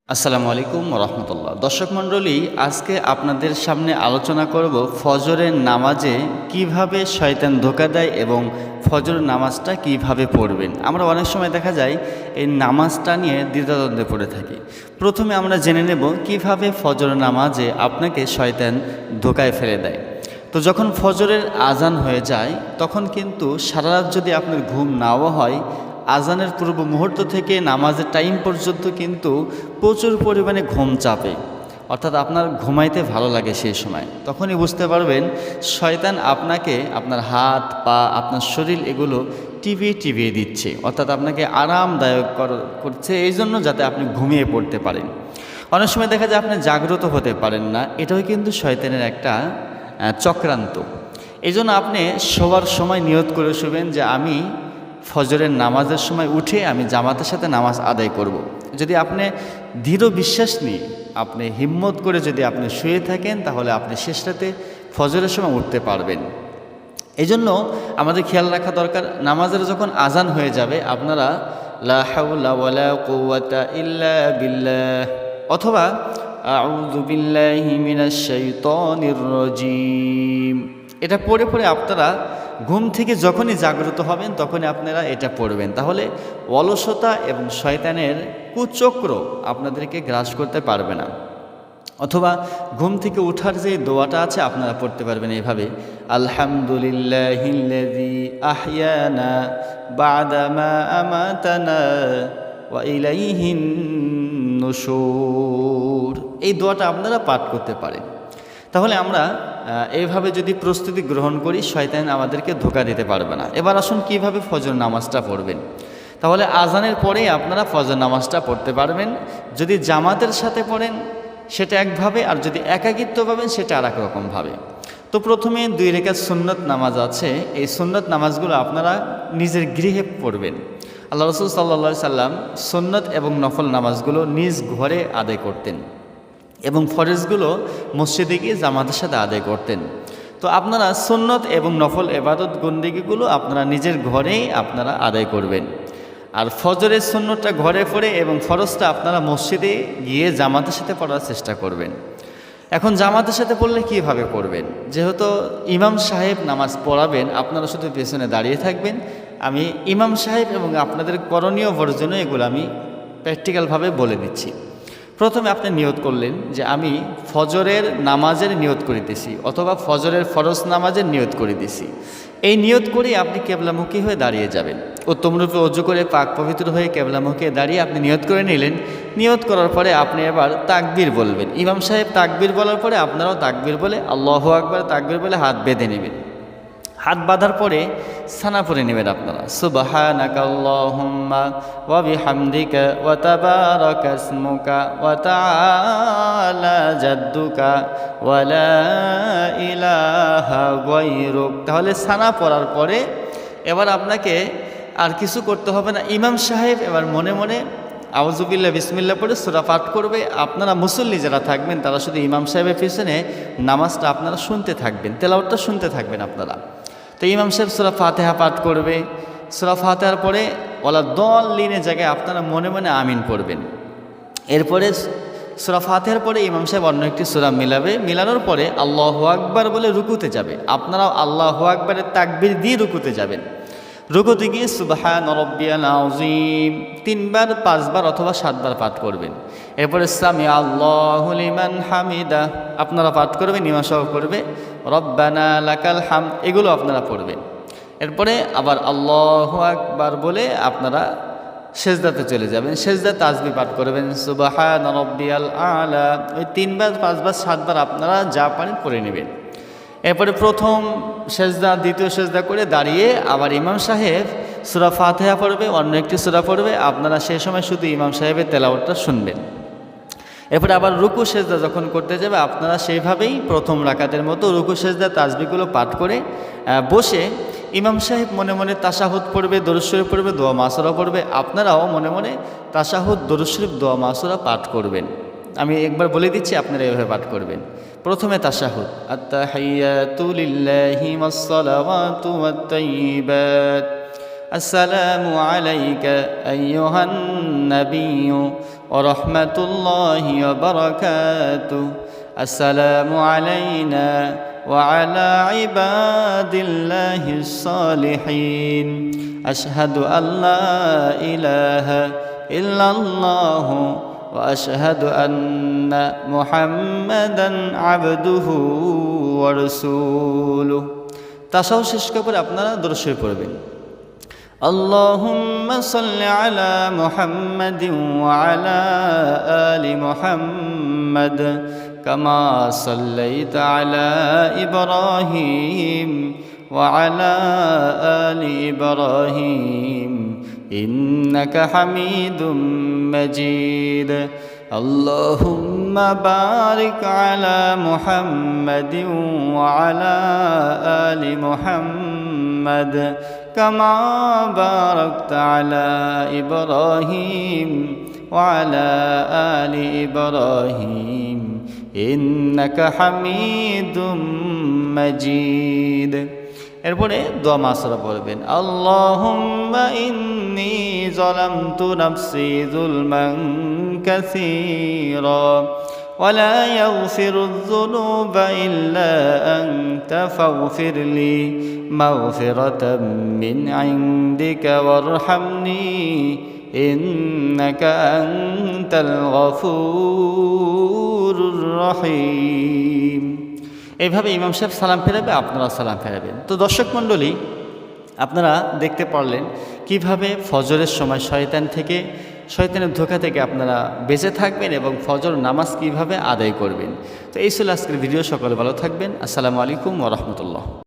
আসসালামু আলাইকুম রহমতুল্লাহ। দর্শক মণ্ডলী, আজকে আপনাদের সামনে আলোচনা করব ফজরের নামাজে কিভাবে শয়তান ধোঁকা দেয় এবং ফজর নামাজটা কিভাবে পড়বেন। আমরা অনেক সময় দেখা যায় এই নামাজটা নিয়ে দ্বিধাদ্বন্দ্বে পড়ে থাকি। প্রথমে আমরা জেনে নেব কিভাবে ফজর নামাজে আপনাকে শয়তান ধোঁকায় ফেলে দেয়। তো যখন ফজরের আজান হয়ে যায় তখন কিন্তু সারা রাত যদি আপনার ঘুম নাও হয়, আজানের পূর্ব মুহূর্ত থেকে নামাজের টাইম পর্যন্ত কিন্তু প্রচুর পরিমাণে ঘুম চাপে, অর্থাৎ আপনার ঘুমাইতে ভালো লাগে। সেই সময় তখনই বুঝতে পারবেন শয়তান আপনাকে আপনার হাত পা আপনার শরীর এগুলো টিভিয়ে দিচ্ছে, অর্থাৎ আপনাকে আরামদায়ক করছে এই জন্য যাতে আপনি ঘুমিয়ে পড়তে পারেন। অনেক সময় দেখা যায় আপনি জাগ্রত হতে পারেন না, এটাও কিন্তু শয়তানের একটা চক্রান্ত। এই জন্য আপনি শোবার সময় নিয়ত করে শুবেন যে আমি ফজরের নামাজের সময় উঠে আমি জামাতের সাথে নামাজ আদায় করব। যদি আপনি দৃঢ় বিশ্বাস নিয়ে আপনি হিম্মত করে যদি আপনি শুয়ে থাকেন তাহলে আপনি শেষ রাতে ফজরের সময় উঠতে পারবেন। এই জন্য আমাদের খেয়াল রাখা দরকার, নামাজের যখন আজান হয়ে যাবে আপনারা লা হাওলা ওয়ালা কুওয়াতা ইল্লা বিল্লাহ অথবা আউযু বিল্লাহি মিনাশ শাইতানির রাজীম এটা পড়ে আপনারা ঘুম থেকে যখনই জাগ্রত হবেন তখনই আপনারা এটা পড়বেন। তাহলে অলসতা এবং শয়তানের কুচক্র আপনাদেরকে গ্রাস করতে পারবে না। অথবা ঘুম থেকে ওঠার যে দোয়াটা আছে আপনারা পড়তে পারবেন এইভাবে, আলহামদুলিল্লাহিল্লাযী আহইয়ানা বা'দা মা আমাতানা ওয়া ইলাইহিন নুশুর। এই দোয়াটা আপনারা পাঠ করতে পারেন। তাহলে আমরা এইভাবে যদি প্রস্তুতি গ্রহণ করি শয়তান আমাদেরকে ধোঁকা দিতে পারবে না। এবার আসুন কিভাবে ফজর নামাজটা পড়বেন। তাহলে আজানের পরেই আপনারা ফজর নামাজটা পড়তে পারবেন। যদি জামাতের সাথে পড়েন সেটা একভাবে, আর যদি একাকিত্ব পাবেন সেটা আর এক রকমভাবে। তো প্রথমে 2 রাকাত সুন্নত নামাজ আছে, এই সুন্নত নামাজগুলো আপনারা নিজের গৃহে পড়বেন। আল্লাহ রাসূল সাল্লাল্লাহু আলাইহি সাল্লাম সুন্নত এবং নফল নামাজগুলো নিজ ঘরে আদায় করতেন এবং ফরজগুলো মসজিদে গিয়ে জামাতের সাথে আদায় করতেন। তো আপনারা সুন্নত এবং নফল ইবাদত বন্দেগীগুলো আপনারা নিজের ঘরেই আপনারা আদায় করবেন। আর ফজরের সুন্নতটা ঘরে পড়ে এবং ফরজটা আপনারা মসজিদে গিয়ে জামাতের সাথে পড়ার চেষ্টা করবেন। এখন জামাতের সাথে পড়লে কিভাবে পড়বেন? যেহেতু ইমাম সাহেব নামাজ পড়াবেন, আপনারা শুধু পেছনে দাঁড়িয়ে থাকবেন। আমি ইমাম সাহেব এবং আপনাদের করণীয় বর্জনীয় এগুলো আমি প্র্যাকটিক্যালভাবে বলে দিচ্ছি। প্রথমে আপনি নিয়ত করলেন যে আমি ফজরের নামাজের নিয়ত করিতেছি অথবা ফজরের ফরজ নামাজের নিয়ত করিতেছি। এই নিয়ত করে আপনি কেবলামুখী হয়ে দাঁড়িয়ে যাবেন। উত্তমরূপে ওযু করে পাক পবিত্র হয়ে কেবলামুখী দাঁড়িয়ে আপনি নিয়ত করে নিলেন। নিয়ত করার পরে আপনি এবার তাকবীর বলবেন। ইমাম সাহেব তাকবীর বলার পরে আপনারাও তাকবীর বলে আল্লাহু আকবার তাকবীর বলে হাত বেঁধে নেবেন। হাত বাঁধার পরে সানা পড়ে নেবেন আপনারা, সুবহানাকাল্লাহুম্মা ওয়া বিহামদিকা ওয়া তাবারাকা ইসমুকা ওয়া তাআলা জাদ্দুকা ওয়া লা ইলাহা গায়রুক। তাহলে সানা পড়ার পরে এবার আপনাকে আর কিছু করতে হবে না। ইমাম সাহেব এবার মনে মনে আউযুবিল্লাহ বিসমিল্লাহ পড়ে সূরা পাঠ করবে। আপনারা মুসল্লি যারা থাকবেন তারা শুধু ইমাম সাহেবের পিছনে নামাজটা আপনারা শুনতে থাকবেন, তেলাওয়াতটা শুনতে থাকবেন আপনারা। তো ইমাম সাহেব সূরা ফাতিহা পাঠ করবে। সূরা ফাতিহার পরে ওয়ালা দাল্লিনের জায়গায় আপনারা মনে মনে আমিন পড়বেন। এরপরে সূরা ফাতিহার পরে ইমাম সাহেব অন্য একটি সূরা মিলাবে। মিলানোর পরে আল্লাহু আকবার বলে রুকুতে যাবে। আপনারাও আল্লাহু আকবারের তাকবীর দিয়ে রুকুতে যাবেন। রুকুতে গিয়ে সুবহান রাব্বিয়াল আযীম 3 বার 5 বার অথবা 7 বার পাঠ করবেন। এরপরে সামি আল্লাহু লিমান হামিদা আপনারা পাঠ করবেন, ইমাম সাহেব করবে রব্বানা লাকাল হামদ এগুলো আপনারা পড়বেন। এরপরে আবার আল্লাহু আকবার বলে আপনারা সেজদাতে চলে যাবেন। সেজদা তাসবিহ পাঠ করবেন সুবহান রাব্বিয়াল আলা। ওই 3 বার 5 বার 7 বার আপনারা যা পারেন পড়ে নেবেন। এরপরে প্রথম সেজদা দ্বিতীয় সেজদা করে দাঁড়িয়ে আবার ইমাম সাহেব সূরা ফাতিহা পড়বে, অন্য একটি সূরা পড়বে। আপনারা সেই সময় শুধু ইমাম সাহেবের তেলাওয়াতটা শুনবেন। এরপরে আবার রুকু সেজদা যখন করতে যাবে আপনারা সেইভাবেই প্রথম রাকাতের মতো রুকু সেজদা তাসবিহগুলো পাঠ করে বসে ইমাম সাহেব মনে মনে তাশাহুদ পড়বে, দরুদ শরীফ পড়বে, দোয়া মাসুরা পড়বে। আপনারাও মনে মনে তাশাহুদ, দরুদ শরীফ, দোয়া মাসুরা পাঠ করবেন। আমি একবার বলে দিচ্ছি, আপনারা এভাবে পাঠ করবেন। প্রথমে তাশাহুদ, আত্তাহিয়াতু লিল্লাহি ওয়াস সালাওয়াতু ওয়াত তাইয়্যিবাত আসসালামু আলাইকা আইয়ুহান নাবিয়্যু ওয়া রাহমাতুল্লাহি ওয়া বারাকাতুহু আসসালামু আলাইনা ওয়া আলা ইবাদিল্লাহিস সালিহিন আশহাদু আল্লা ইলাহা ইল্লাল্লাহু ওয়া আশহাদু আন্না মুহাম্মাদান আবদুহু ওয়া রাসূলুহু। তাশাহুদ শেষ করে আপনারা দরুদ শরীফ পড়বেন। আল্লাহুম্মা সাল্লি আলা মুহাম্মাদিন ওয়া আলা আলি মুহাম্মাদ কামা সাল্লাইতা আলা ইব্রাহিম ওয়া আলা আলি ইব্রাহিম ইন্নাকা হামিদুম মাজিদ। আল্লাহুম্মা বারিক আলা মুহাম্মাদিন ওয়া আলা আলি মুহাম্মাদ কামা বারাকতা আলা ইব্রাহিম ওয়া আলা আলি ইব্রাহিম ইন্নাকা হামিদুম মাজিদ। এরপরে দোয়া মাসরা পড়বেন। আল্লাহুম্মা ইন্নী যালামতু নাফসি যুলমান কাসীরা ওয়া লা ইয়াগফিরুয যুনুবা ইল্লা আনতা ফাগফিরলি মাগফিরাতাম মিন ইনদিকা ওয়ারহামনি ইন্নাকা আনতাল গফুরুর রহিম। এইভাবে ইমাম সাহেব সালাম ফেরাবে, আপনারা সালাম ফেরাবেন। তো দর্শক মণ্ডলী, আপনারা দেখতে পারলেন কিভাবে ফজরের সময় শয়তানের ধোঁকা থেকে আপনারা বেঁচে থাকবেন এবং ফজর নামাজ কিভাবে আদায় করবেন। তো এই ছিল আজকের ভিডিও। সকলে ভালো থাকবেন। আসসালামু আলাইকুম ওয়া রাহমাতুল্লাহ।